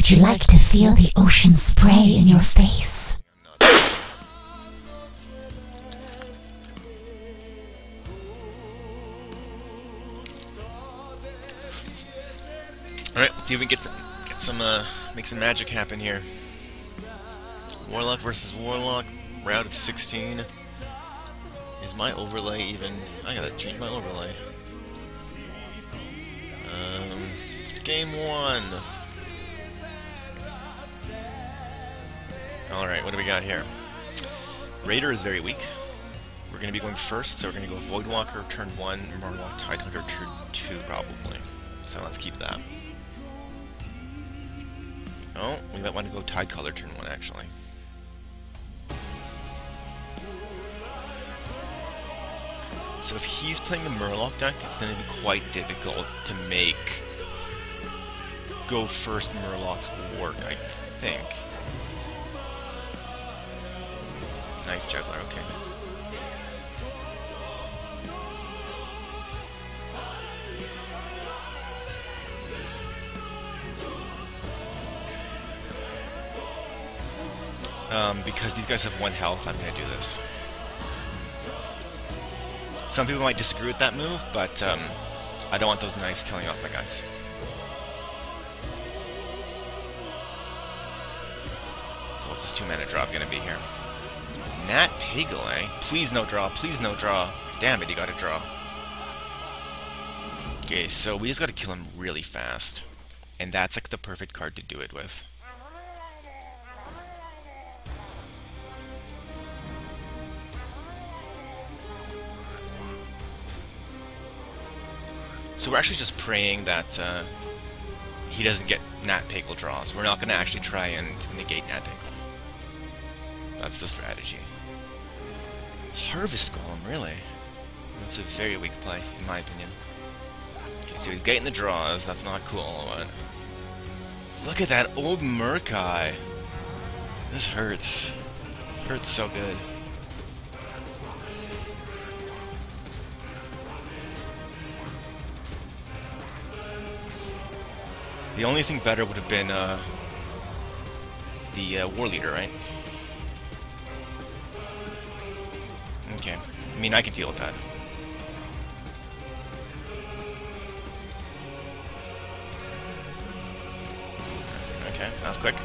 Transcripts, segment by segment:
Would you like to feel the ocean spray in your face? Alright, let's see if we can get some make some magic happen here. Warlock versus Warlock, round of 16. Is my overlay even? I gotta change my overlay. Game 1. Alright, what do we got here? Raider is very weak. We're gonna be going first, so we're gonna go Voidwalker turn 1, Murloc Tidehunter turn 2 probably. So let's keep that. Oh, we might want to go Tidecaller turn 1 actually. So if he's playing the Murloc deck, it's going to be quite difficult to make go first Murlocs work, I think. Knife Juggler, okay. Because these guys have 1 health, I'm going to do this. Some people might disagree with that move, but I don't want those knives killing off my guys. So what's this 2-mana drop going to be here? Nat Pagel, eh? Please no draw, please no draw. Damn it, he got a draw. Okay, so we just got to kill him really fast. And that's like the perfect card to do it with. So we're actually just praying that he doesn't get Nat Pagel draws. We're not going to actually try and negate Nat Pagel. That's the strategy. Harvest Golem, really? That's a very weak play, in my opinion. Okay, so he's getting the draws. That's not cool. But look at that old Murkai. This hurts. It hurts so good. The only thing better would have been the War Leader, right? Okay. I mean, I can deal with that. Okay, that was quick.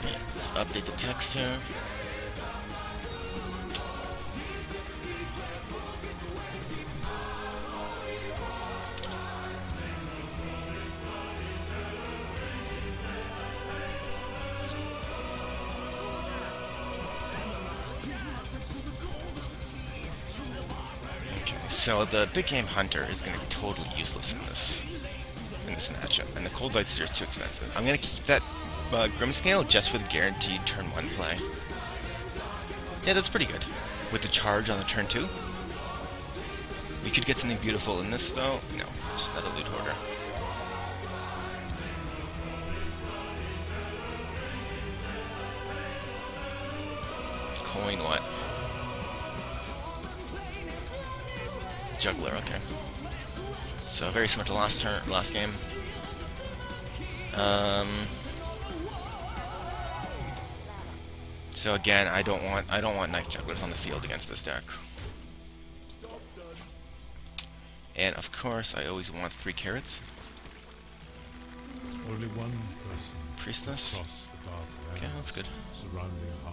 Let's update the text here. Okay, so the big game hunter is going to be totally useless in this matchup, and the Cold Light Seer is too expensive. I'm going to keep that Grimscale just for the guaranteed turn 1 play. Yeah, that's pretty good. With the charge on the turn 2. We could get something beautiful in this though. No, just not a loot hoarder. Coin what? Juggler, okay. So very similar to last game. So again, I don't want Knife Jugglers on the field against this deck. And of course, I always want 3 carrots. Only one person Priestess. Okay, that's good.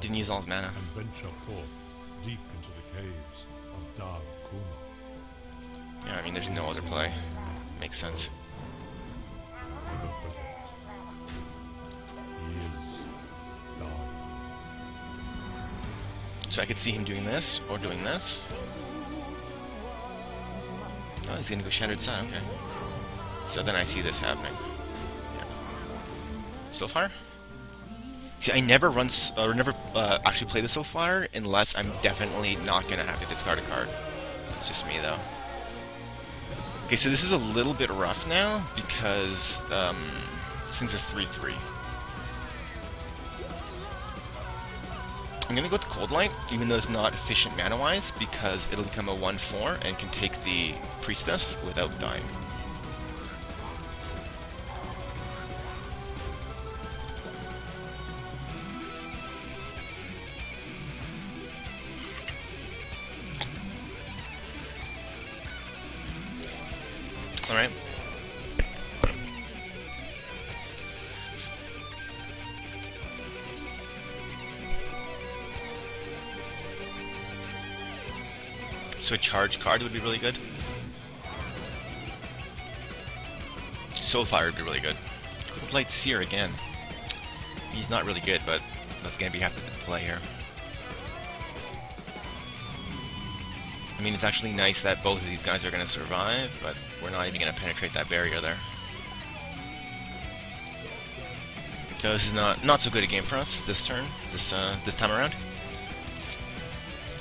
Didn't Didn't use all his mana. and venture forth deep into the caves of Dark Kuna. Yeah, I mean, there's no other play. Makes sense. Never forget. He is dark. So I could see him doing this, or doing this. Oh, he's gonna go Shattered Sun, okay. So then I see this happening. Yeah. So far? See, I never actually play the so far unless I'm definitely not gonna have to discard a card. That's just me, though. Okay, so this is a little bit rough now because this thing's a 3/3. I'm gonna go with Cold Light, even though it's not efficient mana-wise, because it'll become a 1/4 and can take the Priestess without dying. Alright. So a charge card would be really good. Soulfire would be really good. Cold Light Seer again. He's not really good, but that's going to be half the play here. I mean, it's actually nice that both of these guys are going to survive, but we're not even going to penetrate that barrier there. So this is not so good a game for us this turn, this time around.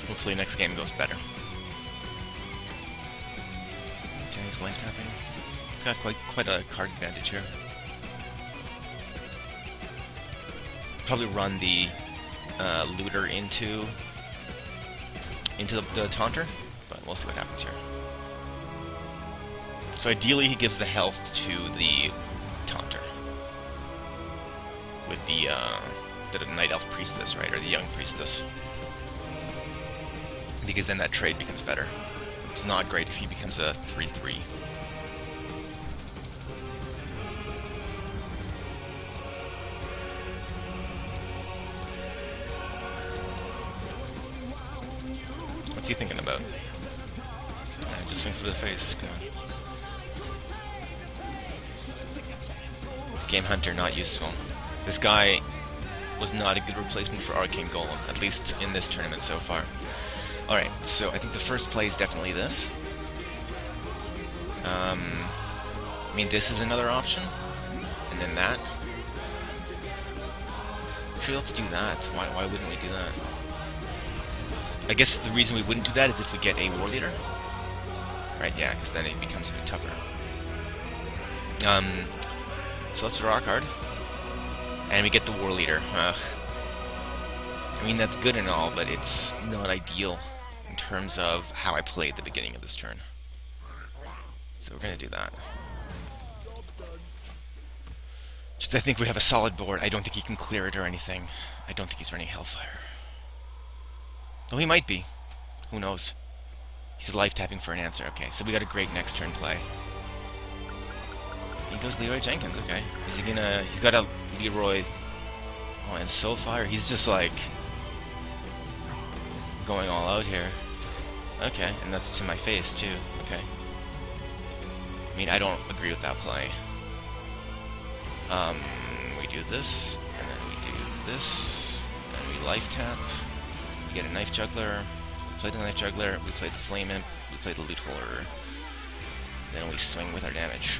Hopefully next game goes better. Okay, he's life tapping. He's got quite a card advantage here. Probably run the looter into the taunter, but we'll see what happens here. So ideally he gives the health to the taunter with the Night Elf Priestess, right, or the Young Priestess, because then that trade becomes better. It's not great if he becomes a 3/3. What's he thinking about? Just swing for the face. Come on. Game Hunter, not useful. This guy was not a good replacement for Arcane Golem, at least in this tournament so far. Alright, so I think the first play is definitely this. I mean, this is another option. And then that. Actually, let's do that. Why wouldn't we do that? I guess the reason we wouldn't do that is if we get a War Leader. Right, yeah, because then it becomes a bit tougher. So let's draw a card. And we get the War Leader. I mean, that's good and all, but it's not ideal in terms of how I played the beginning of this turn. So we're going to do that. Just I think we have a solid board. I don't think he can clear it or anything. I don't think he's running Hellfire. Though he might be. Who knows? He's life tapping for an answer. Okay, so we got a great next turn play. He goes Leroy Jenkins, okay. Is he gonna... He's got a Leroy... Oh, and Soulfire. He's just like... going all out here. Okay, and that's to my face, too. Okay. I mean, I don't agree with that play. We do this, and then we do this, and we life tap. We get a Knife Juggler. We play the Knife Juggler. We play the Flame Imp. We play the Loot Holder. Then we swing with our damage.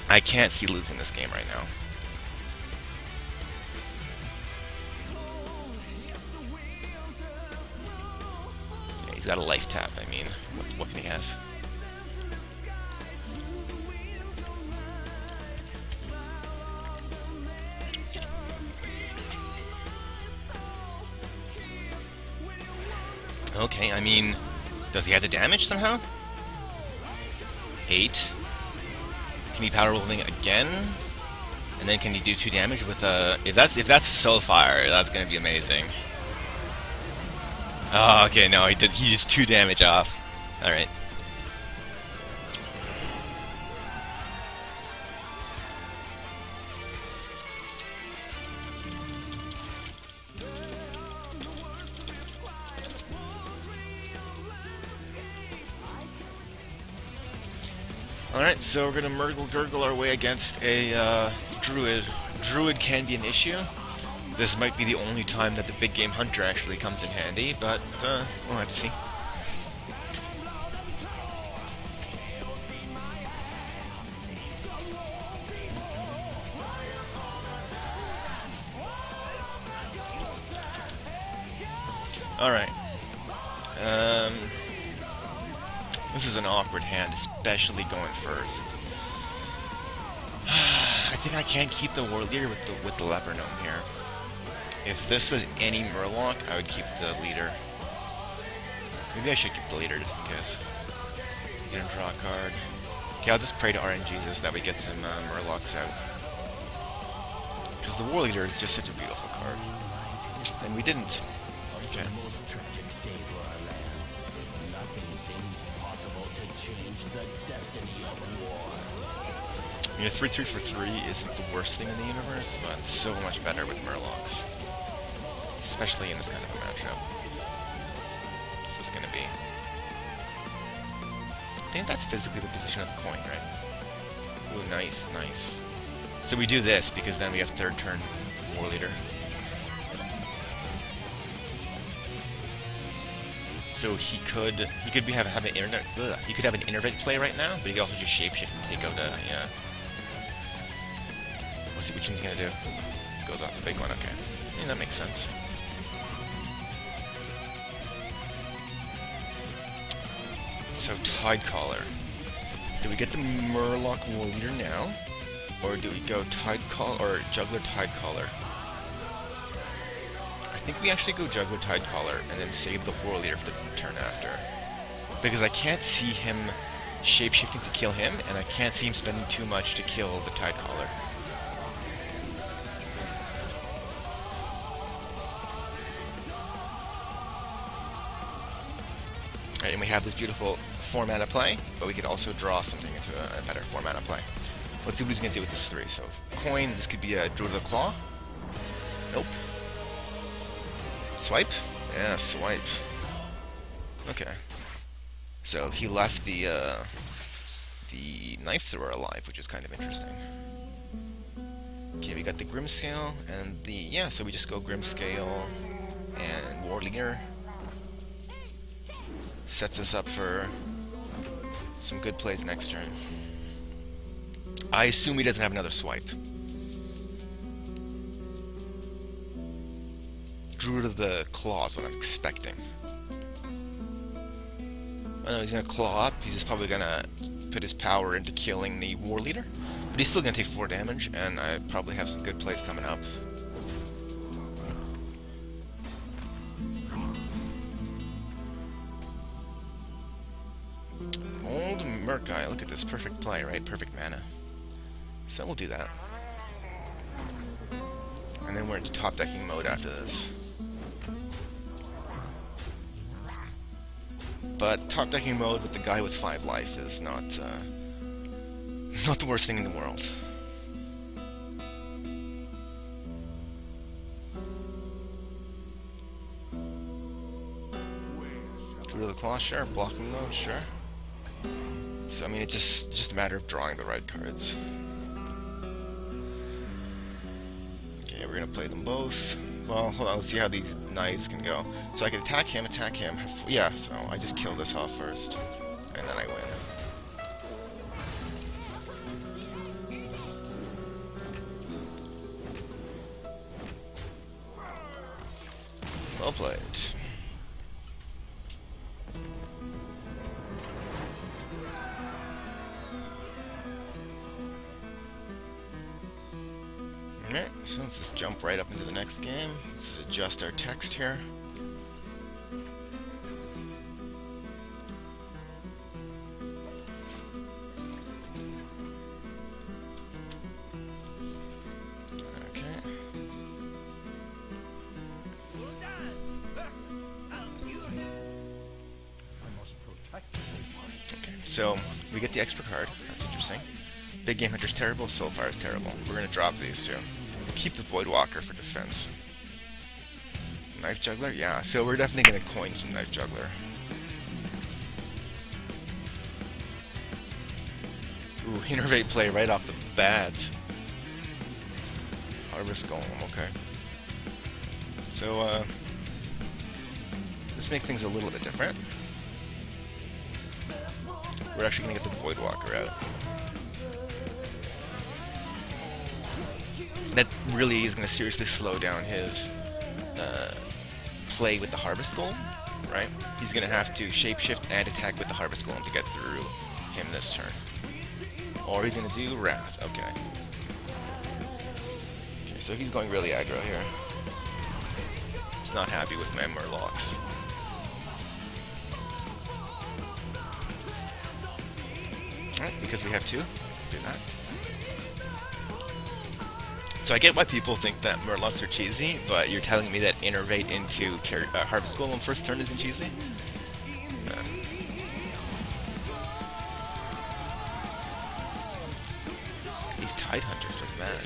I can't see losing this game right now. Yeah, he's got a life tap, I mean, what can he have? Okay, I mean, does he have the damage somehow? 8. Can he power rolling again? And then can he do 2 damage with a... If that's Soulfire, that's gonna be amazing. Oh, okay, no, he just 2 damage off. Alright. Alright, so we're gonna MRGLRGL our way against a Druid. Druid can be an issue. This might be the only time that the big game Hunter actually comes in handy, but we'll have to see. Alright. This is an awkward hand, especially going first. think I can't keep the War Leader with the Leper Gnome here. If this was any Murloc, I would keep the leader. Maybe I should keep the leader just in case. Gonna draw a card. Okay, I'll just pray to RNGesus that we get some Murlocs out. Because the War Leader is just such a beautiful card. And we didn't. Okay. I mean, a 3-3 for 3 isn't the worst thing in the universe, but it's so much better with Murlocs. Especially in this kind of a matchup. This is going to be... I think that's physically the position of the coin, right? Ooh, nice, nice. So we do this because then we have third turn War Leader. So he could have an he could have an Innervate play right now, but he could also just shapeshift and take out a yeah. Let's see which one's gonna do. Goes off the big one, okay. Yeah, that makes sense. So Tidecaller. Do we get the Murloc War Leader now? Or do we go Tidecaller or Juggler Tidecaller? I think we actually go Juggler Tidecaller and then save the War Leader for the turn after. Because I can't see him shapeshifting to kill him, and I can't see him spending too much to kill the Tidecaller. Alright, and we have this beautiful 4-mana play, but we could also draw something into a better 4-mana play. Let's see what he's going to do with this 3. So, coin, this could be a Druid of the Claw. Nope. Swipe? Yeah, swipe. Okay. So, he left the Knife Thrower alive, which is kind of interesting. Okay, we got the Grimscale, and the... Yeah, so we just go Grimscale and War Leader. Sets us up for some good plays next turn. I assume he doesn't have another swipe. Druid of the Claw is what I'm expecting. I know he's gonna claw up. He's just probably gonna put his power into killing the War Leader. But he's still gonna take 4 damage, and I probably have some good plays coming up. Old Murkeye, look at this. Perfect play, right? Perfect mana. So we'll do that. And then we're into top decking mode after this. But top decking mode with the guy with 5 life is not the worst thing in the world. Through the Claw, sure. Blocking mode, sure. So I mean, it's just a matter of drawing the right cards. Okay, we're gonna play them both. Well, hold on, let's see how these knives can go. So I can attack him. Yeah, so I just kill this off first, and then I win. Well played. Alright, so let's just jump right up into the next game. Let's just adjust our text here. Okay. Okay, so we get the extra card. That's interesting. Big Game Hunter's terrible, Soulfire's terrible. We're gonna drop these two. Keep the Voidwalker for defense. Knife Juggler? Yeah, so we're definitely gonna coin some Knife Juggler. Ooh, Innervate play right off the bat. Harvest Golem, okay. So, let's make things a little bit different. We're actually gonna get the Voidwalker out. That really is going to seriously slow down his play with the Harvest Golem, right? He's going to have to shapeshift and attack with the Harvest Golem to get through him this turn. Or he's going to do Wrath, okay. So he's going really aggro here. He's not happy with my Murlocs. Alright, because we have two, do that. So I get why people think that Murlocs are cheesy, but you're telling me that Innervate into Harvest Golem first turn isn't cheesy? These Tide Hunters, like that.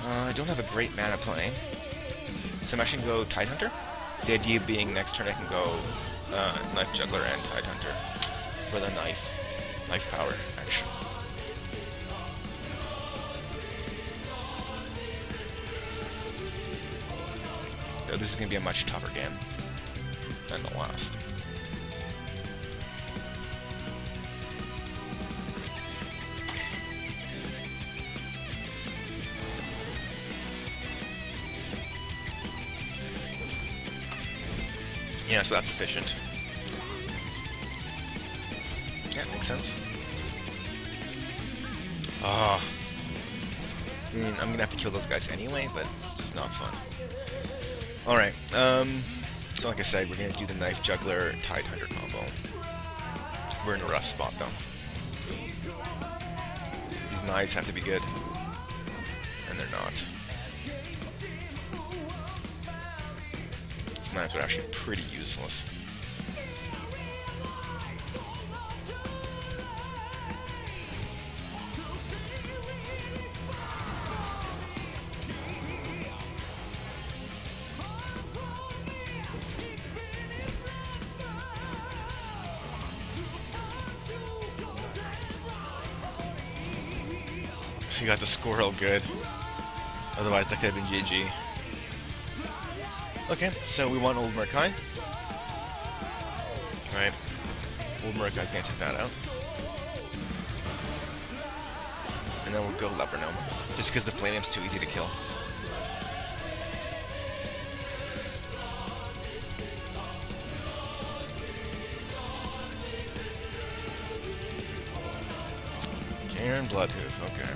I don't have a great mana play, so I'm actually going to go Tide Hunter. The idea being next turn I can go Knife Juggler and Tide Hunter for the knife power action. Though this is going to be a much tougher game than the last. Yeah, so that's efficient. Yeah, makes sense. Ah, I mean, I'm gonna have to kill those guys anyway, but it's just not fun. Alright, so like I said, we're gonna do the Knife Juggler Tide Hunter combo. We're in a rough spot though. These knives have to be good, and they're not. These knives are actually pretty useless. He got the squirrel good. Otherwise, that could have been GG. Okay, so we want Old Murkai. Alright. Old Murkai's gonna take that out. And then we'll go Leper Gnome. Just because the Flame Im's too easy to kill. Aaron Bloodhoof, okay.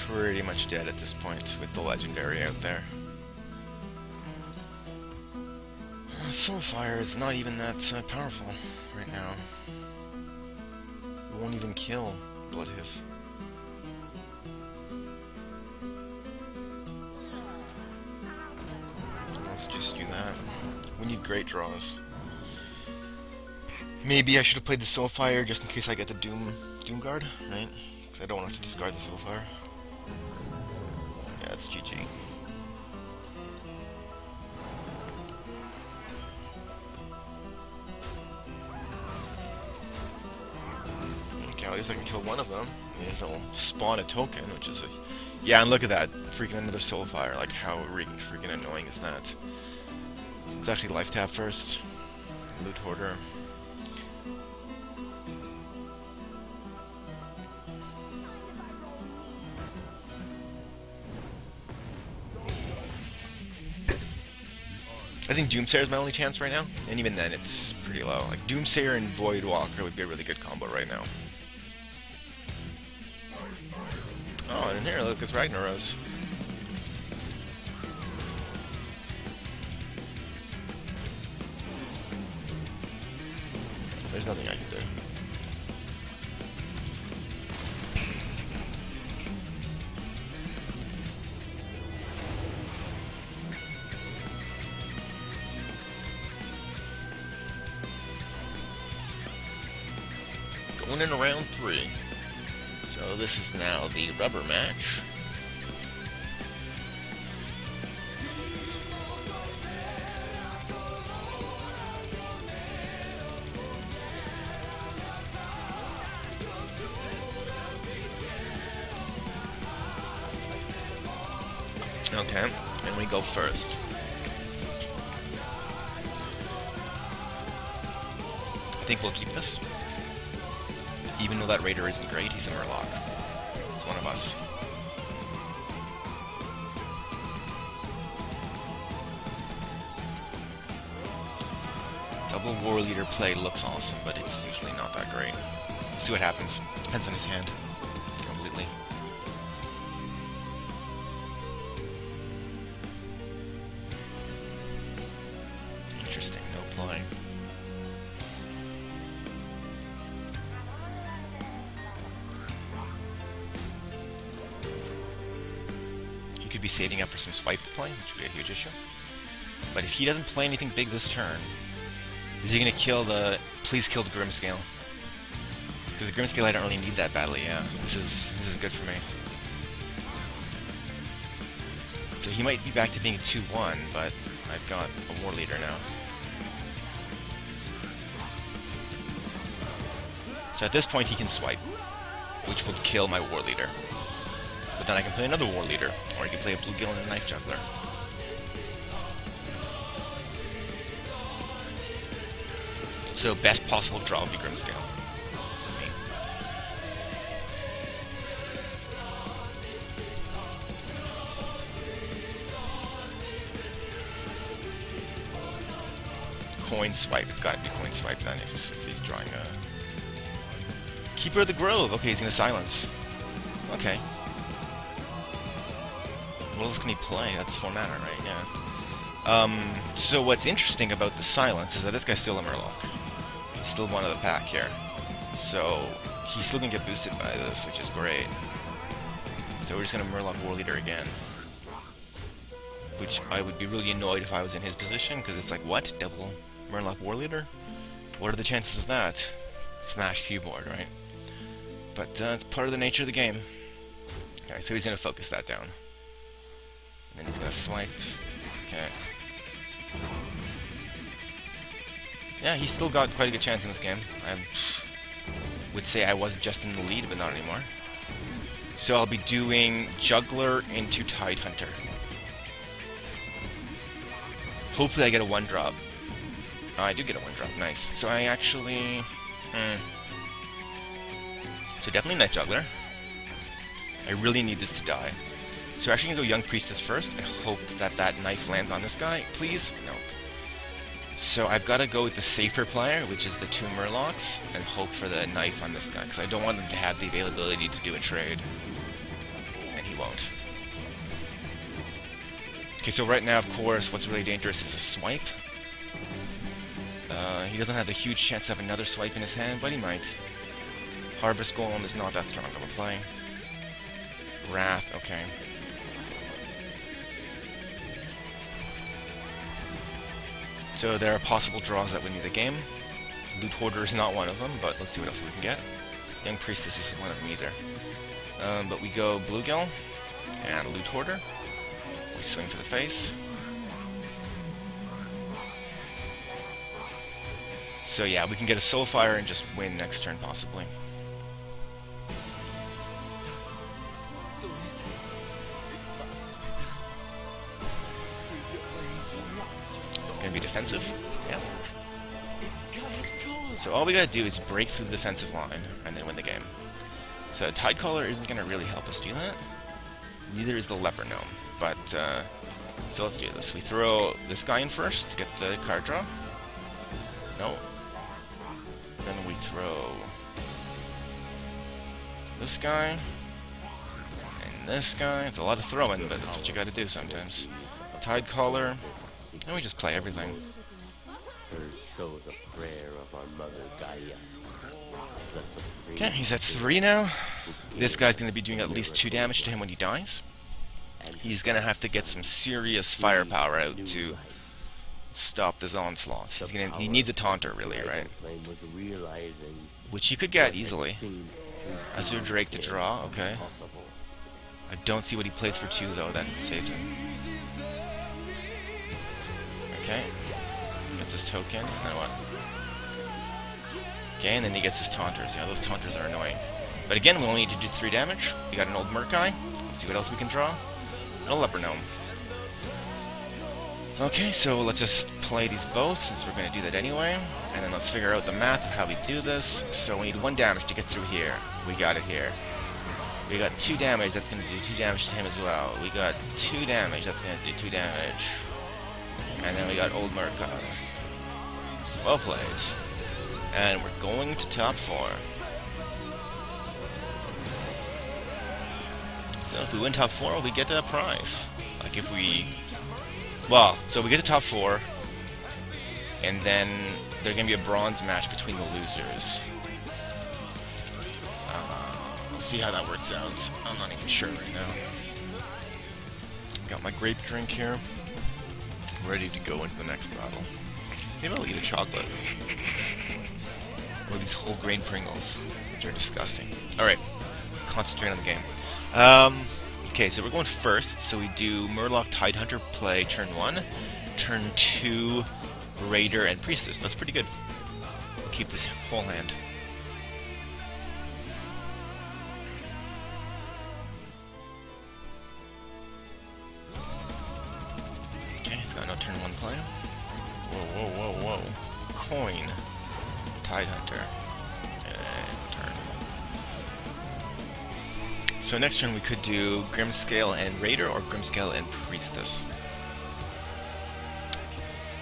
Pretty much dead at this point with the legendary out there. Soulfire is not even that powerful right now. It won't even kill Bloodhoof. Let's just do that. We need great draws. Maybe I should have played the Soulfire just in case I get the Doomguard, right? Because I don't want to discard the Soulfire. Yeah, it's GG. Okay, at least I can kill one of them. It'll spawn a token, which is a... Yeah, and look at that. Freaking another Soulfire. Like, how freaking annoying is that? It's actually life tap first. Loot Hoarder. I think Doomsayer is my only chance right now, and even then it's pretty low. Like, Doomsayer and Voidwalker would be a really good combo right now. Oh, and in here, look, it's Ragnaros. There's nothing I can do. Going in round 3. So this is now the rubber match. Okay, and we go first. I think we'll keep this. Even though that Raider isn't great, he's a Murloc. He's one of us. Double War Leader play looks awesome, but it's usually not that great. See what happens. Depends on his hand. Completely. Interesting, no play. He could be saving up for some swipe play, which would be a huge issue. But if he doesn't play anything big this turn, is he gonna kill the... Please kill the Grimscale. Because the Grimscale I don't really need that badly, yeah. This is good for me. So he might be back to being a 2-1, but I've got a War Leader now. So at this point he can swipe, which will kill my War Leader. But then I can play another War Leader, or I can play a Bluegill and a Knife Juggler. So best possible draw would be Grimscale. For me. Coin swipe. It's got to be coin swipe then if he's drawing a... Keeper of the Grove. Okay, he's going to silence. Okay. What else can he play? That's 4 mana, right? Yeah. So what's interesting about the silence is that this guy's still a Murloc. He's still one of the pack here. So he's still going to get boosted by this, which is great. So we're just going to Murloc War Leader again. Which I would be really annoyed if I was in his position, because it's like, what? Double Murloc War Leader? What are the chances of that? Smash keyboard, right? But it's part of the nature of the game. Okay, so he's going to focus that down. And then he's going to swipe. Okay. Yeah, he's still got quite a good chance in this game. I would say I was just in the lead, but not anymore. So I'll be doing Juggler into Tidehunter. Hopefully I get a 1-drop. Oh, I do get a 1-drop, nice. So I actually... So definitely Knife Juggler. I really need this to die. So we're actually going to go Young Priestess first, and hope that that knife lands on this guy. Please? Nope. So I've got to go with the safer player, which is the 2 Murlocs, and hope for the knife on this guy, because I don't want him to have the availability to do a trade. And he won't. Okay, so right now, of course, what's really dangerous is a swipe. He doesn't have the huge chance to have another swipe in his hand, but he might. Harvest Golem is not that strong of a play. Wrath, okay. So there are possible draws that win me the game. Loot Hoarder is not one of them, but let's see what else we can get. Young Priestess isn't one of them either. But we go Bluegill and Loot Hoarder. We swing for the face. So yeah, we can get a Soulfire and just win next turn possibly. It's going to be defensive. Yeah. So all we got to do is break through the defensive line and then win the game. So Tidecaller isn't going to really help us do that. Neither is the Leper Gnome. But, so let's do this. We throw this guy in first to get the card draw. No. Then we throw this guy and this guy. It's a lot of throwing, but that's what you got to do sometimes. Tidecaller, and we just play everything. Okay, he's at 3 now. This guy's going to be doing at least 2 damage to him when he dies. He's going to have to get some serious firepower out to stop this onslaught. He needs a taunter, really, right? Which he could get easily. Azure Drake to draw, okay. I don't see what he plays for 2, though, that saves him. Okay. Gets his token, and then what? Okay, and then he gets his taunters. Yeah, those taunters are annoying. But again, we only need to do 3 damage. We got an old Merc guy. Let's see what else we can draw. And a Leper Gnome. Okay, so let's just play these both, since we're going to do that anyway. And then let's figure out the math of how we do this. So we need 1 damage to get through here. We got it here. We got 2 damage, that's going to do 2 damage to him as well. We got 2 damage, that's going to do 2 damage. And then we got Old Merc. Well played. And we're going to top 4. So if we win top 4, we get a prize. Like if we... Well, so we get to top 4, and then there's going to be a bronze match between the losers. We'll see how that works out. I'm not even sure right now. Got my grape drink here. Ready to go into the next battle. Maybe I'll eat a chocolate. Or these whole grain Pringles, which are disgusting. Alright, let's concentrate on the game. Okay, so we're going first. So we do Murloc Tidehunter play turn 1, turn 2 Raider and Priestess. That's pretty good. We'll keep this whole hand. Okay, he's got no turn 1 play. Whoa, whoa, whoa, whoa. Coin. Tidehunter. And turn. So next turn we could do Grimscale and Raider or Grimscale and Priestess.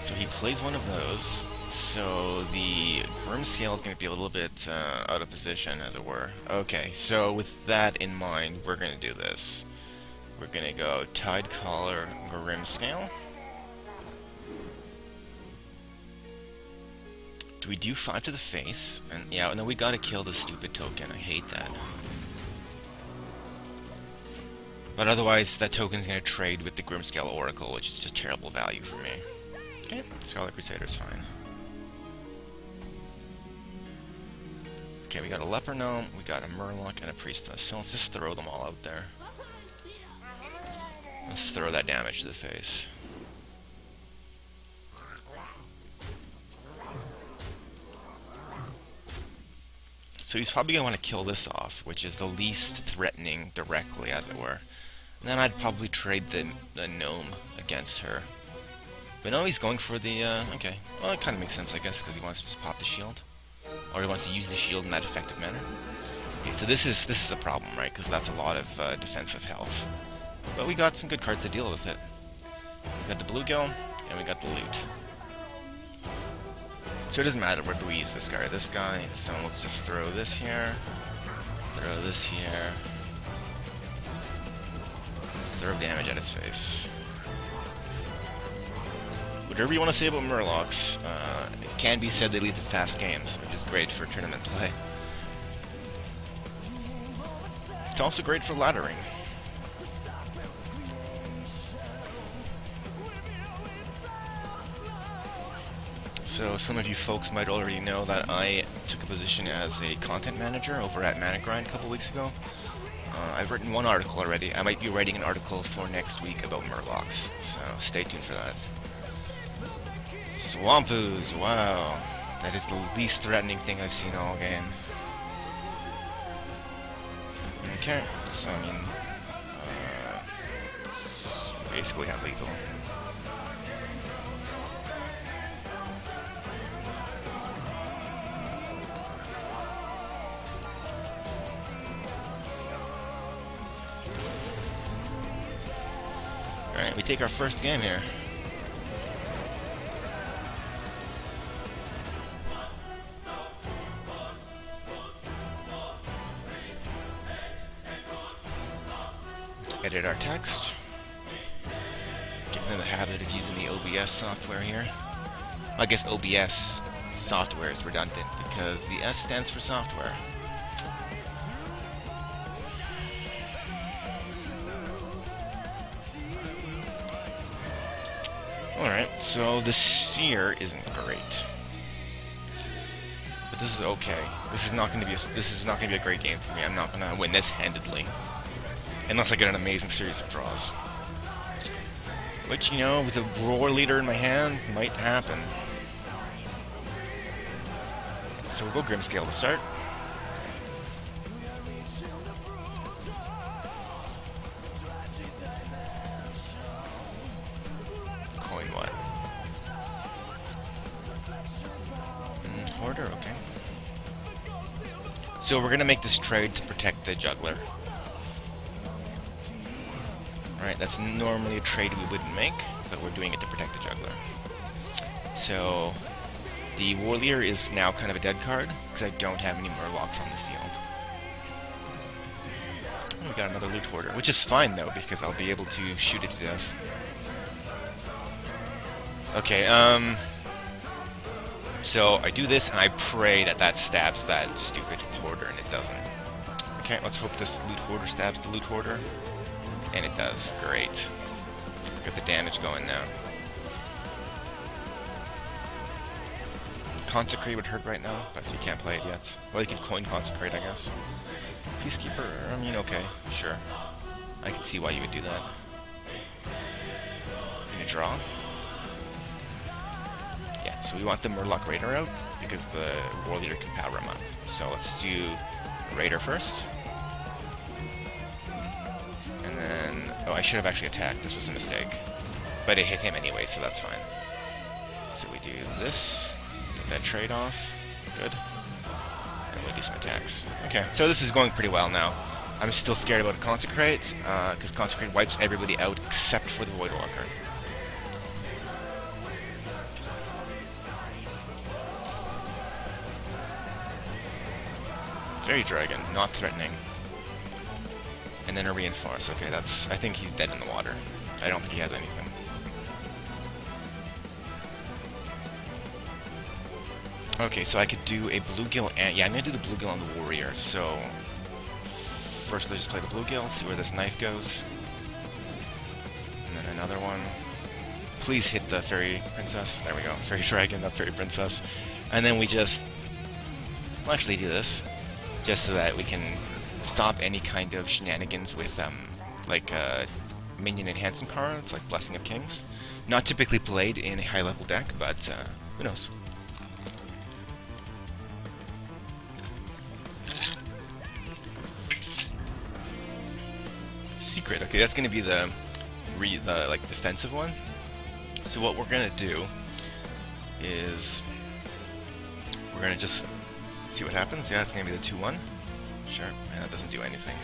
So he plays one of those. So the Grimscale is going to be a little bit out of position, as it were. Okay, so with that in mind, we're going to do this. We're going to go Tidecaller, Grimscale. Do we do 5 to the face? And yeah, and then we gotta kill the stupid token. I hate that. But otherwise, that token's gonna trade with the Grimscale Oracle, which is just terrible value for me. Okay, Scarlet Crusader's fine. Okay, we got a Leper Gnome, we got a Murloc, and a Priestess. So let's just throw them all out there. Let's throw that damage to the face. So he's probably going to want to kill this off, which is the least threatening directly, as it were. And then I'd probably trade the gnome against her. But no, he's going for the, okay. Well, it kind of makes sense, I guess, because he wants to just pop the shield. Or he wants to use the shield in that effective manner. Okay, so this is a problem, right? Because that's a lot of defensive health. But we got some good cards to deal with it. We got the bluegill, and we got the loot. So it doesn't matter where do we use this guy or this guy. So let's just throw this here. Throw this here. Throw damage at his face. Whatever you want to say about Murlocs, it can be said they lead to fast games, which is great for tournament play. It's also great for laddering. So some of you folks might already know that I took a position as a content manager over at ManaGrind a couple weeks ago. I've written one article already. I might be writing an article for next week about Murlocs, so stay tuned for that. Swampoos, wow. That is the least threatening thing I've seen all game. Okay, so I mean, basically how lethal. Alright, we take our first game here. Let's edit our text. Getting in the habit of using the OBS software here. I guess OBS software is redundant because the S stands for software. Alright, so the Seer isn't great. But this is okay. This is not gonna be a great game for me. I'm not gonna win this handedly. Unless I get an amazing series of draws. Which, you know, with a Roar Leader in my hand, might happen. So we'll go Grimscale to start. Hoarder, okay. So we're gonna make this trade to protect the juggler. Alright, that's normally a trade we wouldn't make, but we're doing it to protect the juggler. So The Warrior is now kind of a dead card, because I don't have any Murlocs on the field. Oh, we got another Loot Hoarder, which is fine though, because I'll be able to shoot it to death. Okay, so I do this, and I pray that that stabs that stupid Hoarder, and it doesn't. Okay, let's hope this Loot Hoarder stabs the Loot Hoarder. And it does. Great. Got the damage going now. Consecrate would hurt right now, but you can't play it yet. Well, you could coin Consecrate, I guess. Peacekeeper, I mean, okay, sure. I can see why you would do that. Gonna draw. Yeah, so we want the Murloc Raider out, because the War Leader can power him up. So let's do Raider first. And then... oh, I should have actually attacked. This was a mistake. But it hit him anyway, so that's fine. So we do this. Get that trade off. Good. And we do some attacks. Okay, so this is going pretty well now. I'm still scared about Consecrate, because Consecrate wipes everybody out except for the Voidwalker. Fairy Dragon, not threatening. And then a Reinforce. Okay, that's... I think he's dead in the water. I don't think he has anything. Okay, so I could do a Bluegill and... yeah, I'm gonna do the Bluegill on the Warrior, so... first let's just play the Bluegill, see where this knife goes. And then another one. Please hit the Fairy Princess. There we go. Fairy Dragon, not Fairy Princess. And then we just... we'll actually do this. Just so that we can stop any kind of shenanigans with, like, minion enhancing cards, like Blessing of Kings. Not typically played in a high-level deck, but, who knows. Secret. Okay, that's going to be the like defensive one. So what we're going to do is we're going to just see what happens. Yeah, it's going to be the 2-1. Sure. Yeah, that doesn't do anything.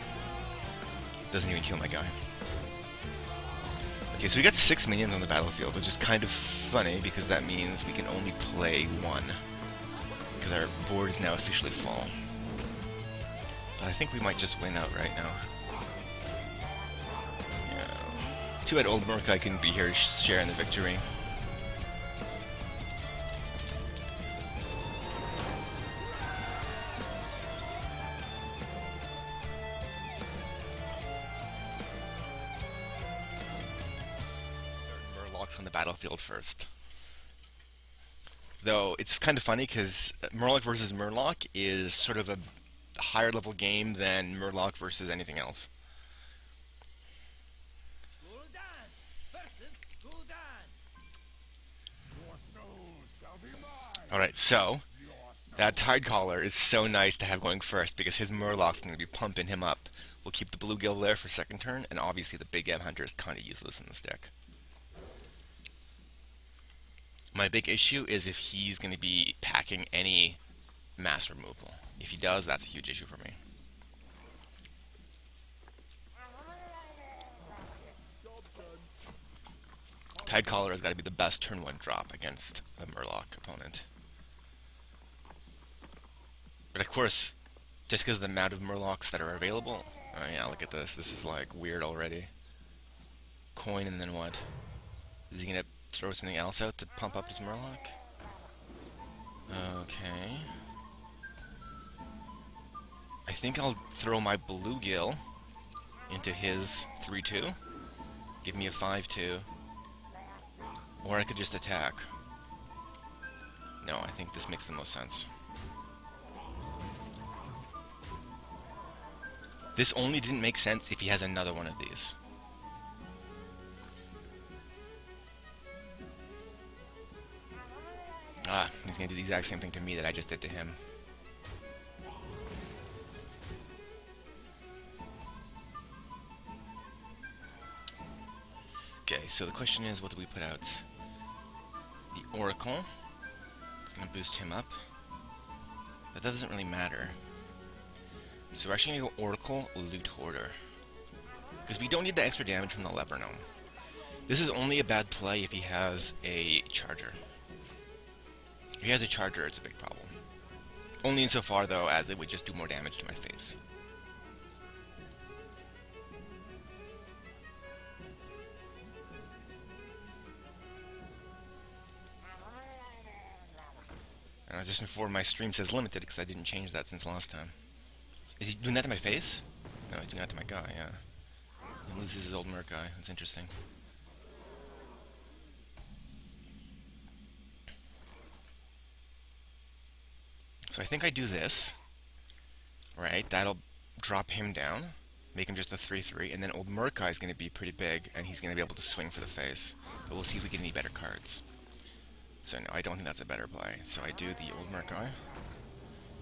Doesn't even kill my guy. Okay, so we got 6 minions on the battlefield, which is kind of funny because that means we can only play 1. Because our board is now officially full. But I think we might just win outright now. Too bad old Murkai couldn't be here sharing the victory. Murlocs on the battlefield first. Though it's kind of funny because Murloc versus Murloc is sort of a higher level game than Murloc versus anything else. Alright, so, that Tidecaller is so nice to have going first because his Murloc's going to be pumping him up. We'll keep the Bluegill there for second turn, and obviously the Big M Hunter is kind of useless in this deck. My big issue is if he's going to be packing any mass removal. If he does, that's a huge issue for me. Tidecaller has got to be the best turn 1 drop against a Murloc opponent. But of course, just because of the amount of Murlocs that are available... oh yeah, look at this. This is like weird already. Coin and then what? Is he going to throw something else out to pump up his Murloc? Okay. I think I'll throw my Bluegill into his 3-2. Give me a 5-2. Or I could just attack. No, I think this makes the most sense. This only didn't make sense if he has another one of these. Ah, he's gonna do the exact same thing to me that I just did to him. Okay, so the question is, what do we put out? The Oracle. It's gonna boost him up. But that doesn't really matter. So we're actually going to go Oracle, Loot Hoarder. Because we don't need the extra damage from the Leper Gnome. This is only a bad play if he has a Charger. If he has a charger, it's a big problem. Only insofar, though, as it would just do more damage to my face. And just before my stream says limited, because I didn't change that since last time. Is he doing that to my face? No, he's doing that to my guy, yeah. He loses his old merc guy. That's interesting. So I think I do this. Right, that'll drop him down, make him just a 3-3, and then old merc guy is going to be pretty big, and he's going to be able to swing for the face. But we'll see if we get any better cards. So no, I don't think that's a better play. So I do the old merc guy.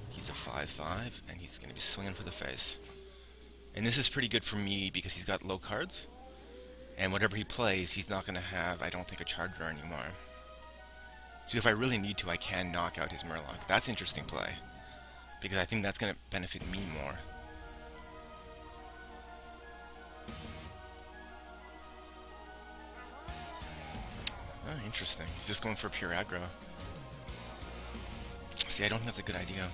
He's a 5-5, and he's going to be swinging for the face. And this is pretty good for me because he's got low cards. And whatever he plays, he's not going to have, I don't think, a charger anymore. So if I really need to, I can knock out his Murloc. That's interesting play. Because I think that's going to benefit me more. Oh, interesting. He's just going for pure aggro. See, I don't think that's a good idea.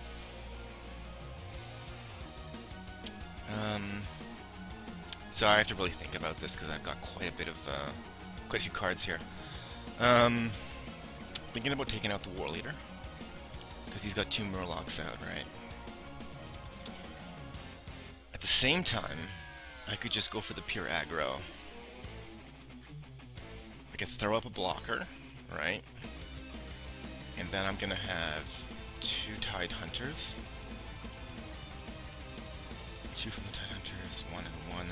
So I have to really think about this because I've got quite a few cards here. Thinking about taking out the War Leader because he's got 2 Murlocs out, right? At the same time, I could just go for the pure aggro. I could throw up a blocker, right? And then I'm gonna have 2 Tide Hunters. 2 from the Tide Hunters, 1 and 1.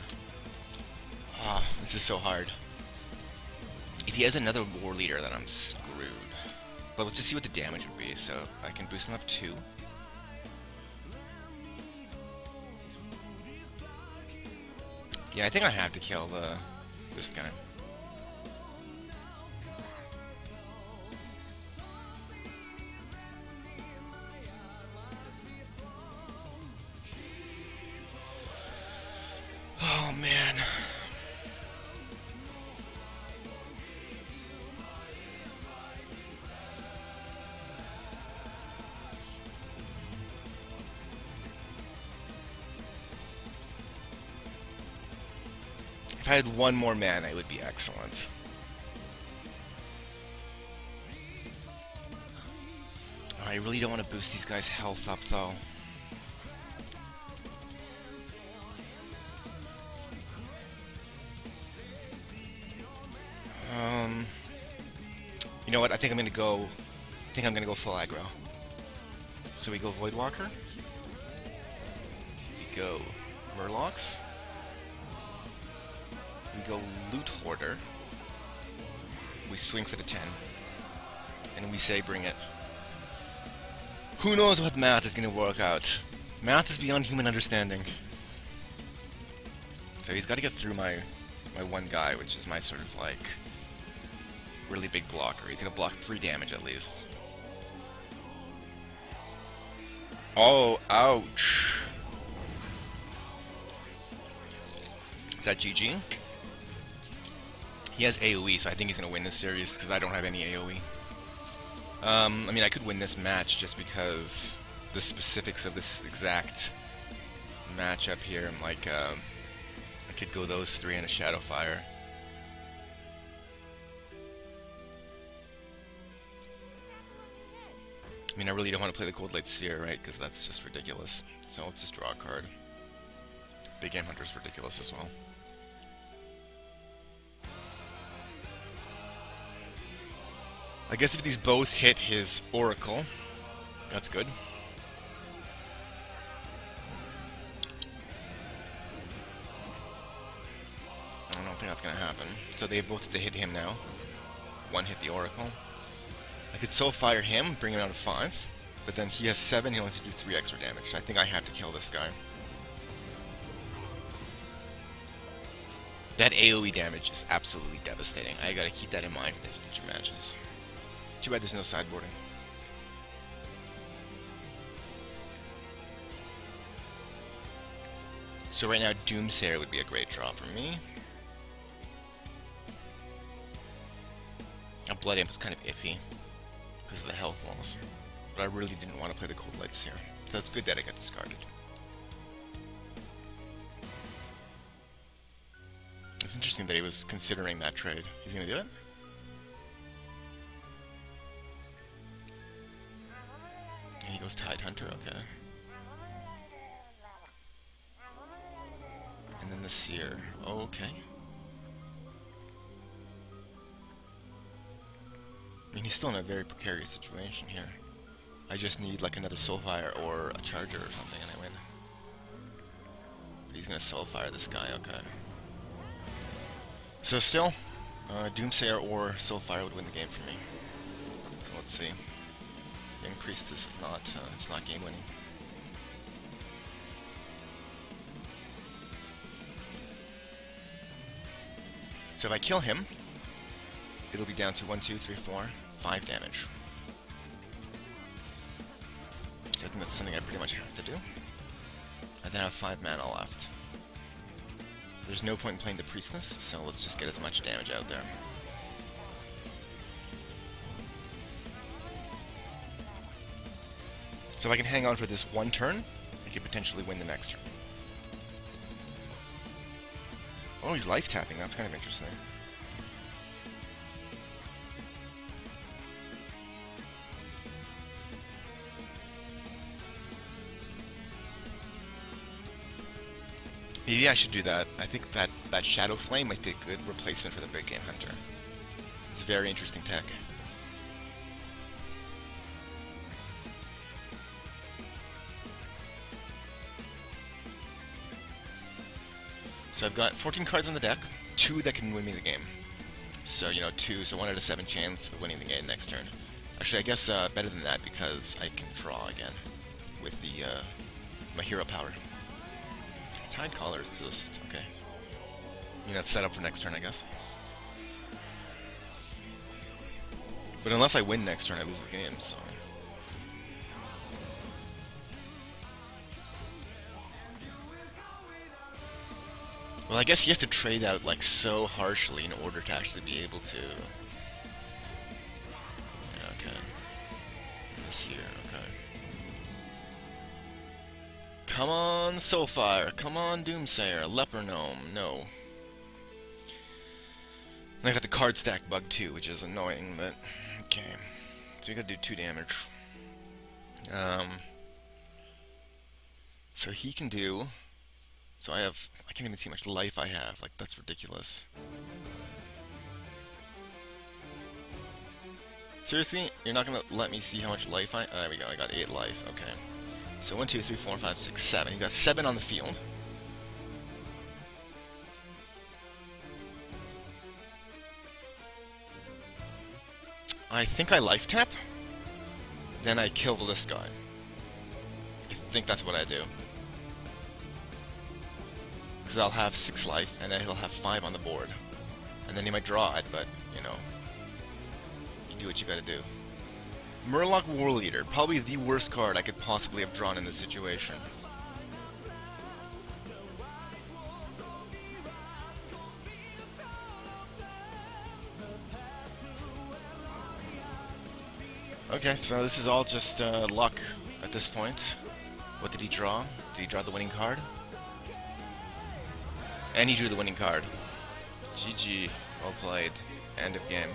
Ah, this is so hard. If he has another War Leader, then I'm screwed. But let's just see what the damage would be. So I can boost him up 2. Yeah, I think I have to kill this guy. Oh man. If I had 1 more mana, it would be excellent. I really don't want to boost these guys' health up, though. You know what? I think I'm gonna go full aggro. So we go Voidwalker. We go Murlocs. We go Loot Hoarder. We swing for the 10. And we say bring it. Who knows what math is going to work out? Math is beyond human understanding. So he's got to get through my one guy, which is my sort of like really big blocker. He's going to block 3 damage at least. Oh, ouch. Is that GG? He has AoE, so I think he's going to win this series, because I don't have any AoE. I mean, I could win this match just because the specifics of this exact matchup here, I'm like, I could go those 3 in a Shadowfire. I mean, I really don't want to play the Cold Light Seer, right, because that's just ridiculous. So let's just draw a card. Big Game Hunter's ridiculous as well. I guess if these both hit his Oracle, that's good. I don't think that's going to happen. So they both have to hit him now. 1 hit the Oracle. I could Soul Fire him, bring him out of 5, but then he has 7, he only has to do 3 extra damage. I think I have to kill this guy. That AoE damage is absolutely devastating. I gotta keep that in mind for the future matches. Too bad there's no sideboarding. So right now, Doomsayer would be a great draw for me. A Blood Imp is kind of iffy. because of the health loss. But I really didn't want to play the Cold Light Seer. So it's good that it got discarded. It's interesting that he was considering that trade. He's going to do it? And he goes Tide Hunter, okay. And then the Seer. Oh, okay. I mean, he's still in a very precarious situation here. I just need like another Soulfire or a Charger or something and I win. But he's going to Soulfire this guy, okay. So still, Doomsayer or Soulfire would win the game for me. So let's see. Young Priestess is not, it's not game winning. So if I kill him, it'll be down to 1, 2, 3, 4, 5 damage. So I think that's something I pretty much have to do. I then have 5 mana left. There's no point in playing the Priestess, so let's just get as much damage out there. So if I can hang on for this one turn, I could potentially win the next turn. Oh, he's life tapping, that's kind of interesting. Maybe I should do that. I think that Shadow Flame might be a good replacement for the Big Game Hunter. It's very interesting tech. So I've got 14 cards on the deck, 2 that can win me the game. So, you know, 2, so 1 out of 7 chance of winning the game next turn. Actually, I guess better than that because I can draw again with the my hero power. Tide Collars exist, okay. I mean, that's set up for next turn, I guess. But unless I win next turn, I lose the game, so... Well, I guess he has to trade out, like, so harshly in order to actually be able to... Yeah, okay. This year, okay. Come on, Soulfire! Come on, Doomsayer! Leper Gnome! No. And I got the card stack bug too, which is annoying, but... Okay. So we gotta do 2 damage. So he can do... So I can't even see how much life I have. Like, that's ridiculous. Seriously? You're not gonna let me see how much life I... there we go, I got 8 life. Okay. So 1, 2, 3, 4, 5, 6, 7. You got 7 on the field. I think I life tap. Then I kill this guy. I think that's what I do. Because I'll have 6 life, and then he'll have 5 on the board. And then he might draw it, but, you know, you do what you gotta do. Murloc War Eater, probably the worst card I could possibly have drawn in this situation. Okay, so this is all just luck at this point. What did he draw? Did he draw the winning card? And he drew the winning card. GG. Well played. End of game.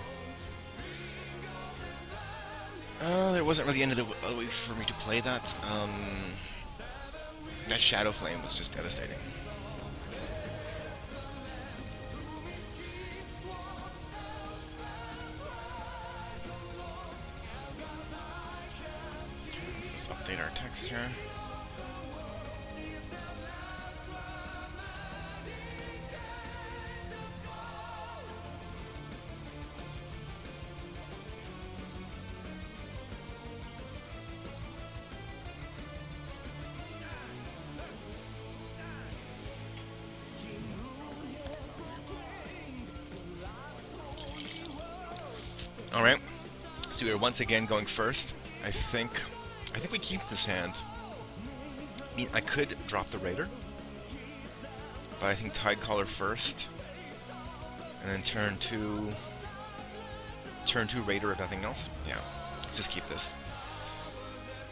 There wasn't really any other way for me to play that. That Shadow Flame was just devastating. Okay, let's just update our text here. Alright, so we are once again going first. I think we keep this hand. I mean, I could drop the Raider, but I think Tidecaller first, and then turn 2 Raider if nothing else. Yeah, Let's just keep this.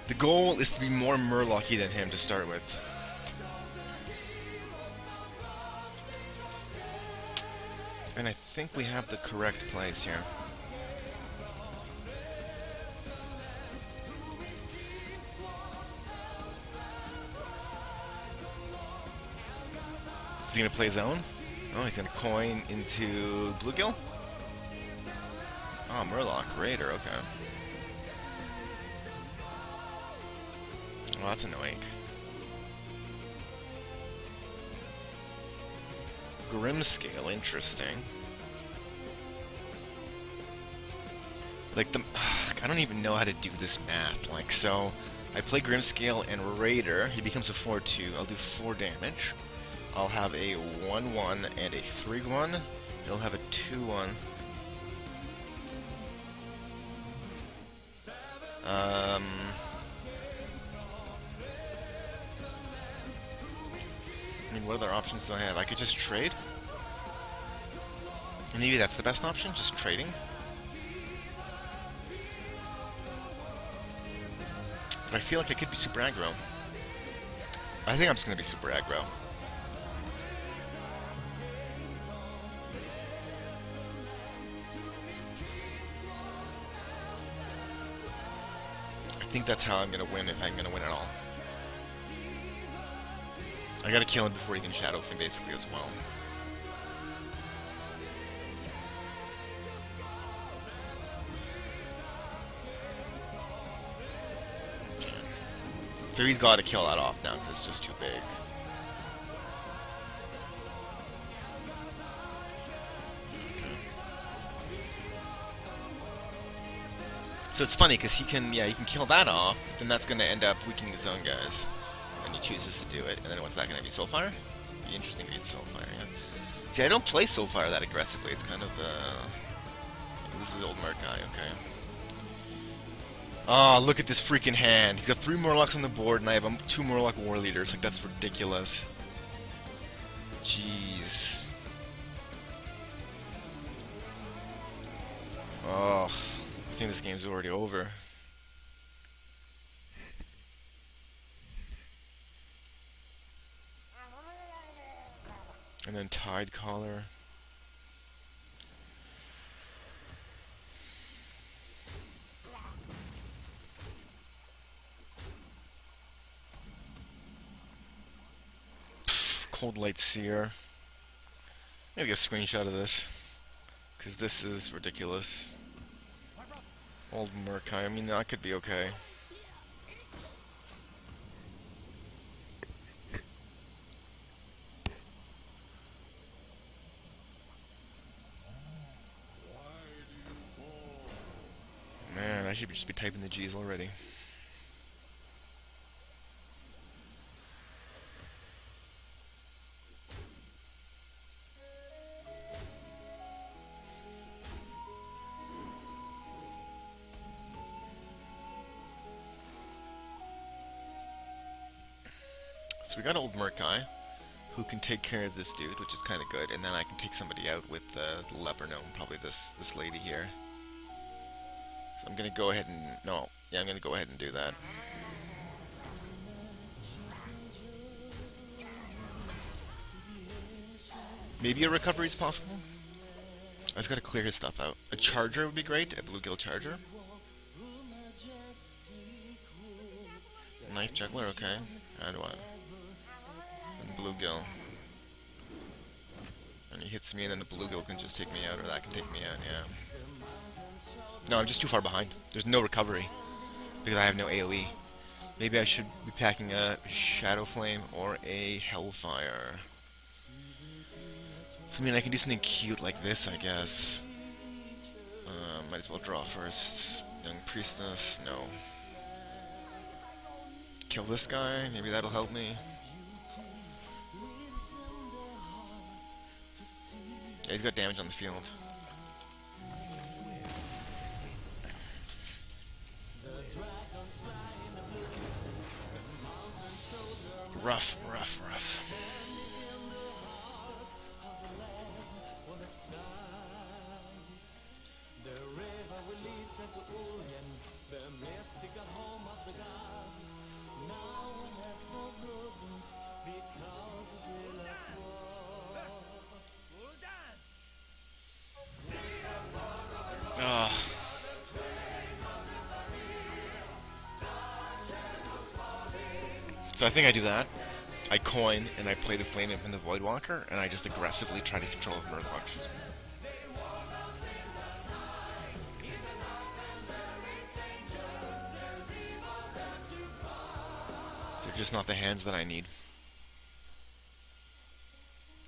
The goal is to be more Murlocky than him to start with. And I think we have the correct plays here. Is he going to play zone? Oh, he's going to coin into Bluegill? Oh, Murloc, Raider, okay. Well, that's annoying. Grimscale, interesting. Like, I don't even know how to do this math. Like, so, I play Grimscale and Raider. He becomes a 4-2. I'll do 4 damage. I'll have a 1-1 and a 3-1. He'll have a 2-1. I mean, what other options do I have? I could just trade? Maybe that's the best option, just trading? But I feel like I could be super aggro. I think I'm just gonna be super aggro. I think that's how I'm gonna win, if I'm gonna win at all. I gotta kill him before he can Shadow Flame, basically, as well. Okay. So he's gotta kill that off now, because it's just too big. Okay. So it's funny, because he can kill that off, but then that's gonna end up weakening his own guys. And he chooses to do it, and then what's that going to be? Soulfire? Be interesting to get Soulfire, yeah. See, I don't play Soulfire that aggressively. It's kind of, this is old Merc guy, okay. Oh, look at this freaking hand. He's got 3 Murlocs on the board, and I have 2 Murloc War Leaders. Like, that's ridiculous. Jeez. Oh, I think this game's already over. And then Tide Collar. Cold Light Seer. I'm gonna get a screenshot of this, because this is ridiculous. Old Murkai, I mean, that could be okay. Man, I should just be typing the G's already. So we got old Murkai, who can take care of this dude, which is kind of good, and then I can take somebody out with the Leper Gnome, probably this lady here. So I'm gonna go ahead and I'm gonna go ahead and do that. Maybe a recovery is possible. I just gotta clear his stuff out. A charger would be great, a Bluegill charger. Knife juggler, okay. And what? And Bluegill. And he hits me, and then the Bluegill can just take me out, or that can take me out, yeah. No, I'm just too far behind. There's no recovery, because I have no AoE. Maybe I should be packing a Shadow Flame or a Hellfire. So, I mean, I can do something cute like this, I guess. Might as well draw first. Young Priestess, no. Kill this guy, maybe that'll help me. Yeah, he's got damage on the field. Rough, rough, rough. Ah. So I think I do that. I coin and I play the Flame Imp and the Voidwalker, and I just aggressively try to control the Murlocs. They're just not the hands that I need.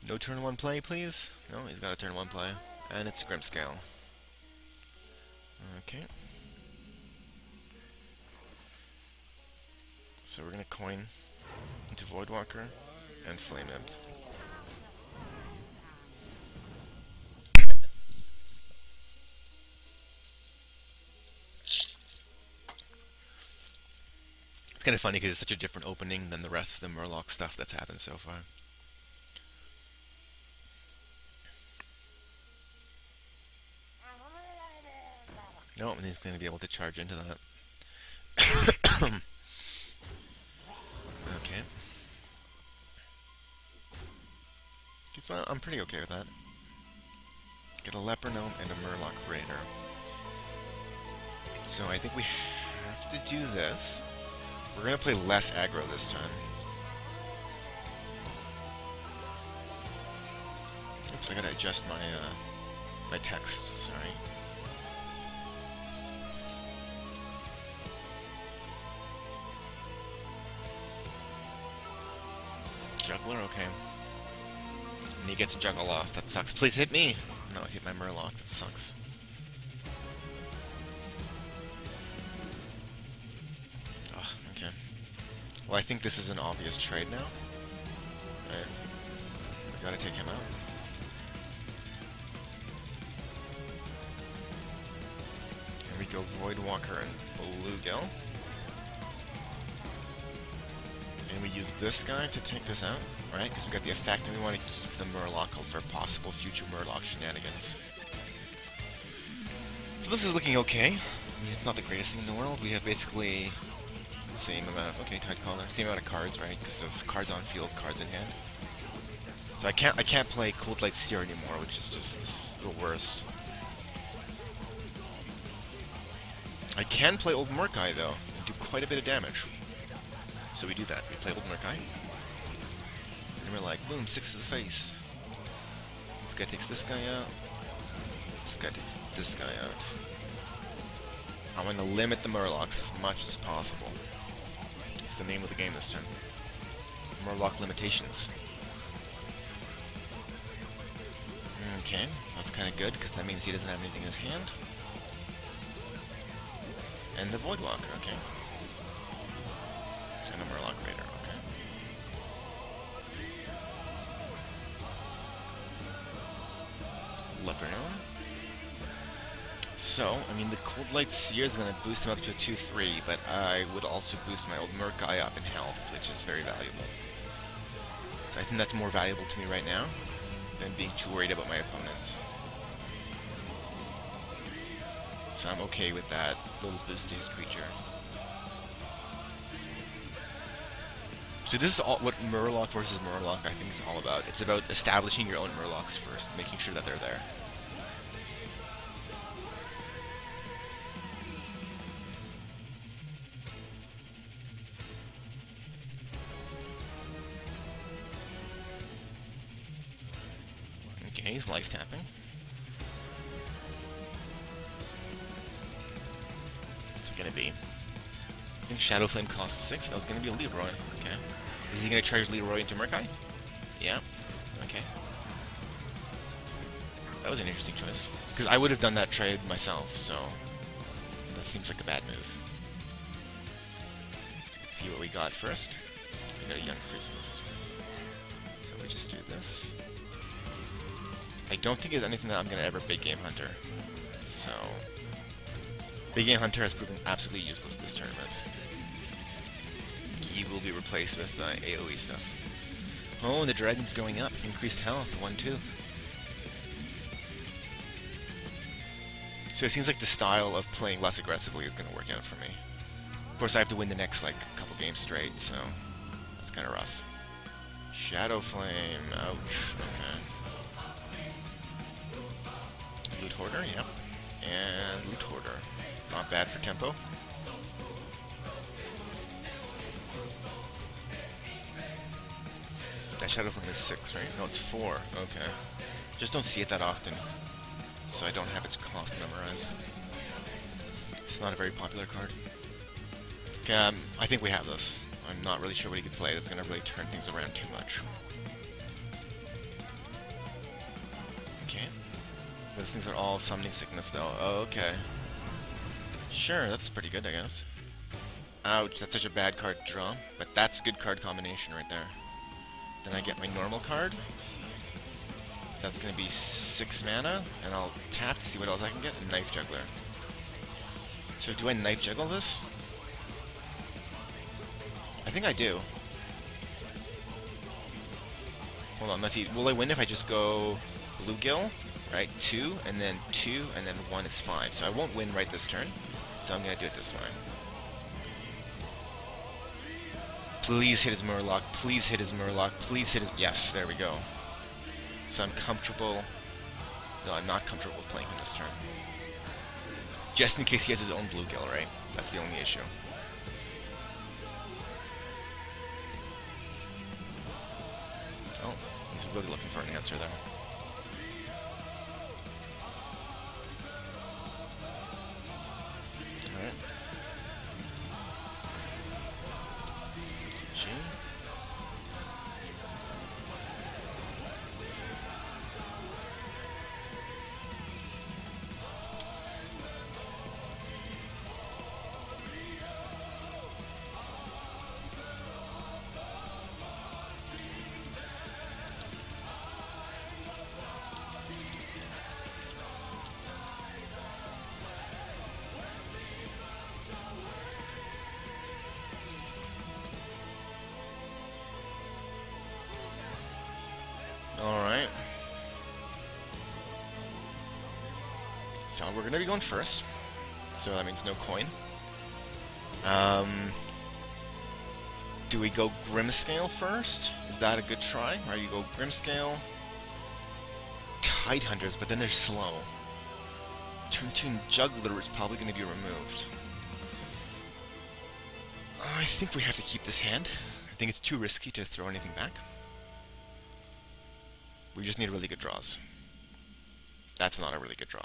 No turn 1 play, please? No, he's got a turn 1 play. And it's Grimscale. Okay. So we're gonna coin into Voidwalker and Flame Imp. It's kind of funny because it's such a different opening than the rest of the Murloc stuff that's happened so far. No, and he's going to be able to charge into that. Okay. So I'm pretty okay with that. Get a Leper Gnome and a Murloc Raider. So I think we have to do this. We're going to play less aggro this time. Oops, I gotta adjust my my text, sorry. Juggler, okay. And he gets a juggle off, that sucks. Please hit me! No, I hit my Murloc, that sucks. Oh, okay. Well, I think this is an obvious trade now. Right. We gotta take him out. Here we go, Voidwalker and Bluegill. And we use this guy to take this out, right? Because we got the effect and we want to keep the Murloc for possible future Murloc shenanigans. So this is looking okay. I mean, it's not the greatest thing in the world. We have basically the same amount of, okay, Tide Caller, same amount of cards, right? Because of cards on field, cards in hand. So I can't play Cold Light Seer anymore, which is just, this is the worst. I can play Old Murkai though, and do quite a bit of damage. So we do that. We play Old Murkai. And we're like, boom, 6 to the face. This guy takes this guy out. This guy takes this guy out. I'm going to limit the Murlocs as much as possible. It's the name of the game this time. Murloc limitations. Okay, that's kind of good, because that means he doesn't have anything in his hand. And the Voidwalker, okay. And a Murloc Raider, okay. Leper Gnome. So, I mean, the Cold Light Seer is going to boost him up to a 2-3, but I would also boost my Old Murkai up in health, which is very valuable. So I think that's more valuable to me right now than being too worried about my opponents. So I'm okay with that little boost to his creature. So this is all what Murloc versus Murloc I think is all about. It's about establishing your own Murlocs first, making sure that they're there. Okay, he's life tapping. What's it gonna be? I think Shadow Flame costs 6. Oh, it's gonna be a Leroy. Okay. Is he gonna charge Leroy into Murkai? Yeah. Okay. That was an interesting choice. Because I would have done that trade myself, so that seems like a bad move. Let's see what we got first. We got a Young Priestess. So we just do this. I don't think there's anything that I'm gonna ever Big Game Hunter. So Big Game Hunter has proven absolutely useless this tournament. He will be replaced with AoE stuff. Oh, and the dragon's going up. Increased health, 1-2. So it seems like the style of playing less aggressively is going to work out for me. Of course, I have to win the next, like, couple games straight, so that's kind of rough. Shadow Flame, ouch, okay. Loot Hoarder, yep. And Loot Hoarder. Not bad for tempo. That Shadow Flame is 6, right? No, it's 4. Okay. Just don't see it that often, so I don't have its cost memorized. It's not a very popular card. Okay, I think we have this. I'm not really sure what he could play that's going to really turn things around too much. Okay. Those things are all Summoning Sickness, though. Oh, okay. Sure, that's pretty good, I guess. Ouch, that's such a bad card to draw. But that's a good card combination right there. Then I get my normal card. That's going to be 6 mana, and I'll tap to see what else I can get. Knife Juggler. So do I Knife Juggle this? I think I do. Hold on, let's see. Will I win if I just go Bluegill? Right, 2, and then 2, and then 1 is 5. So I won't win right this turn, so I'm going to do it this way. Please hit his Murloc, please hit his Murloc, please hit his... Yes, there we go. So I'm comfortable... No, I'm not comfortable with playing him this turn. Just in case he has his own Bluegill, right? That's the only issue. Oh, he's really looking for an answer there. Alright. G. Alright. So we're gonna be going first. So that means no coin. Do we go Grimscale first? Is that a good try? Or you go Grimscale, Tidehunters, but then they're slow. Turn 2 Juggler is probably going to be removed. I think we have to keep this hand. I think it's too risky to throw anything back. We just need really good draws. That's not a really good draw.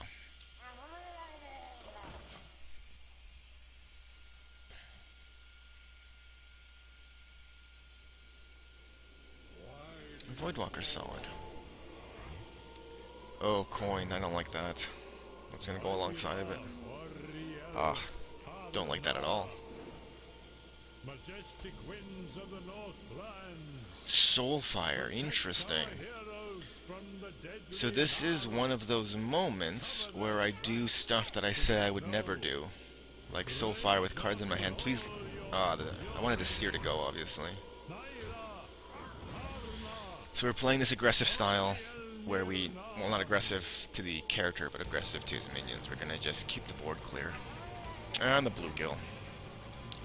Voidwalker's solid. Oh, coin. I don't like that. What's gonna go alongside of it? Ah, don't like that at all. Majestic winds of the Northlands. Soulfire, interesting. So this is one of those moments where I do stuff that I say I would never do. Like Soulfire with cards in my hand. Please... I wanted the Seer to go, obviously. So we're playing this aggressive style, where we... Well, not aggressive to the character, but aggressive to his minions. We're gonna just keep the board clear. And the Bluegill.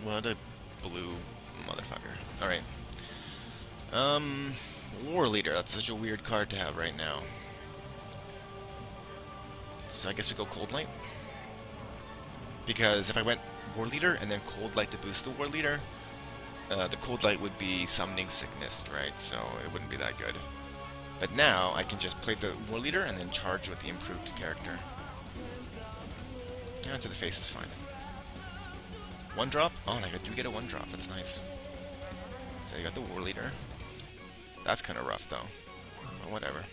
What a blue motherfucker. Alright. War Leader. That's such a weird card to have right now. So I guess we go Cold Light. Because if I went War Leader and then Cold Light to boost the War Leader, the Cold Light would be Summoning Sickness, right? So it wouldn't be that good. But now I can just play the War Leader and then charge with the improved character. Yeah, to the face is fine. 1-drop? Oh, and I do get a 1-drop. That's nice. So you got the War Leader. That's kind of rough, though. But whatever.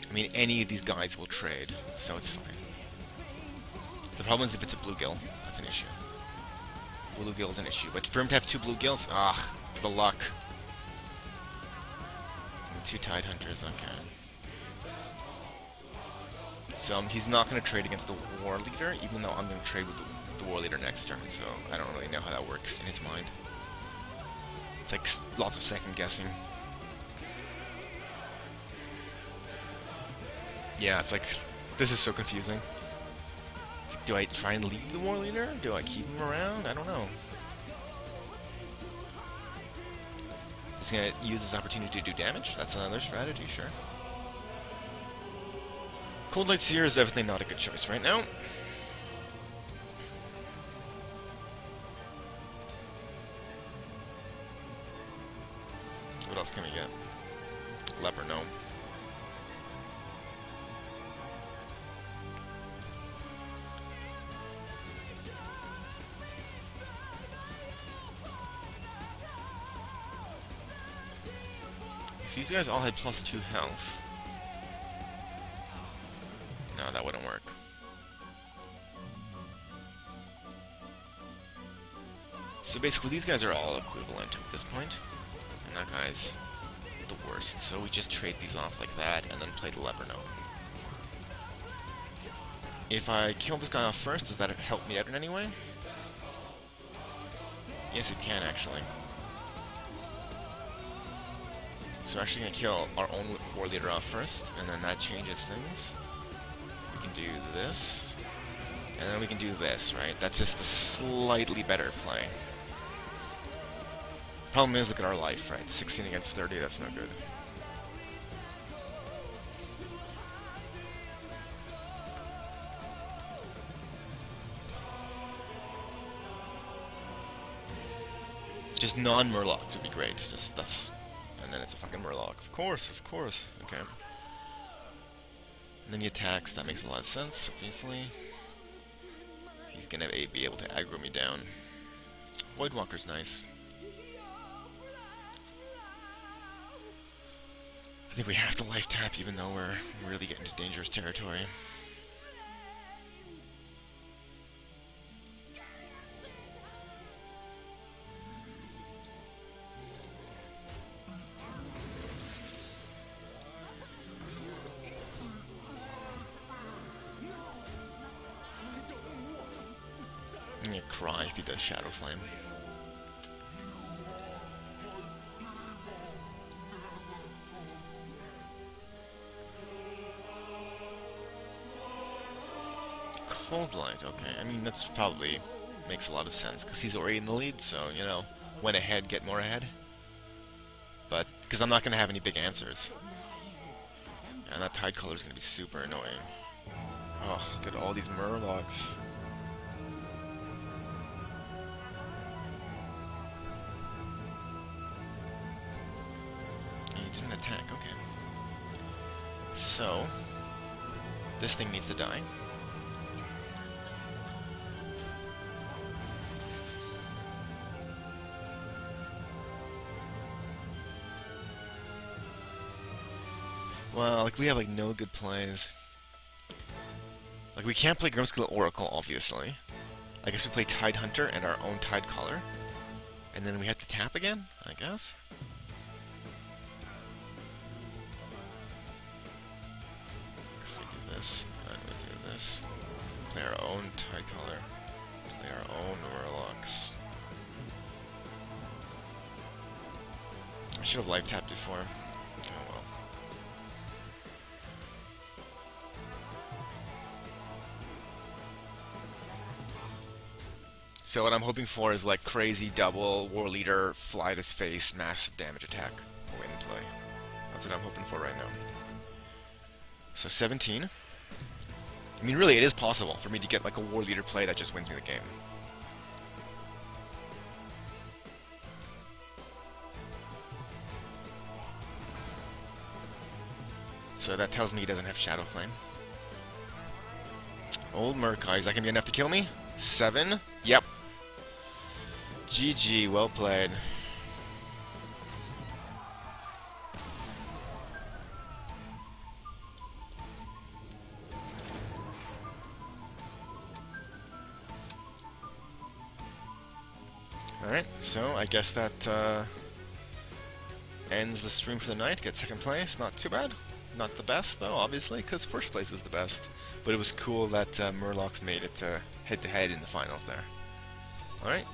I mean, any of these guys will trade, so it's fine. The problem is if it's a Bluegill, that's an issue. Bluegill is an issue, but for him to have 2 Bluegills, the luck. And 2 Tidehunters, okay. So he's not going to trade against the War Leader, even though I'm going to trade with the War Leader next turn, so I don't really know how that works in his mind. It's like lots of second guessing. Yeah, it's like, this is so confusing. Do I try and leave the war leader? Do I keep him around? I don't know. He's gonna use this opportunity to do damage. That's another strategy, sure. Cold Light Seer is definitely not a good choice right now. What else can we get? Leper, no. If these guys all had +2 health... No, that wouldn't work. So basically these guys are all equivalent at this point. And that guy's the worst. So we just trade these off like that and then play the Leper Gnome. If I kill this guy off first, does that help me out in any way? Yes, it can actually. So we're actually going to kill our own war leader off first, and then that changes things. We can do this, and then we can do this, right? That's just the slightly better play. Problem is, look at our life, right? 16 against 30, that's no good. Just non-Murlocs would be great. Just that's, and then it's a fucking Murloc. Of course, of course. Okay. And then he attacks. That makes a lot of sense. Obviously, he's gonna be able to aggro me down. Voidwalker's nice. I think we have to life tap, even though we're really getting into dangerous territory. I'm gonna cry if he does Shadow Flame. Cold Light, okay. I mean, that's probably makes a lot of sense, because he's already in the lead, so, you know, went ahead, get more ahead. But, because I'm not going to have any big answers. And that Tide Color is going to be super annoying. Oh, look at all these Murlocs. And he didn't attack, okay. So, this thing needs to die. Well, like, we have, like, no good plays. Like, we can't play Grimskill Oracle, obviously. I guess we play Tide Hunter and our own Tide Color. And then we have to tap again, I guess? So we do this, and we do this. Play our own Tide Color. Play our own Murlocs. I should have life tapped before. Oh well. So what I'm hoping for is like crazy double war leader, fly to his face, massive damage attack. Win play. That's what I'm hoping for right now. So 17. I mean, really, it is possible for me to get like a war leader play that just wins me the game. So that tells me he doesn't have Shadow Flame. Old Murkai, is that gonna be enough to kill me? 7? Yep. GG, well played. Alright, so I guess that ends the stream for the night. Get second place, not too bad. Not the best, though, obviously, because first place is the best. But it was cool that Murlocs made it head-to-head in the finals there. Alright.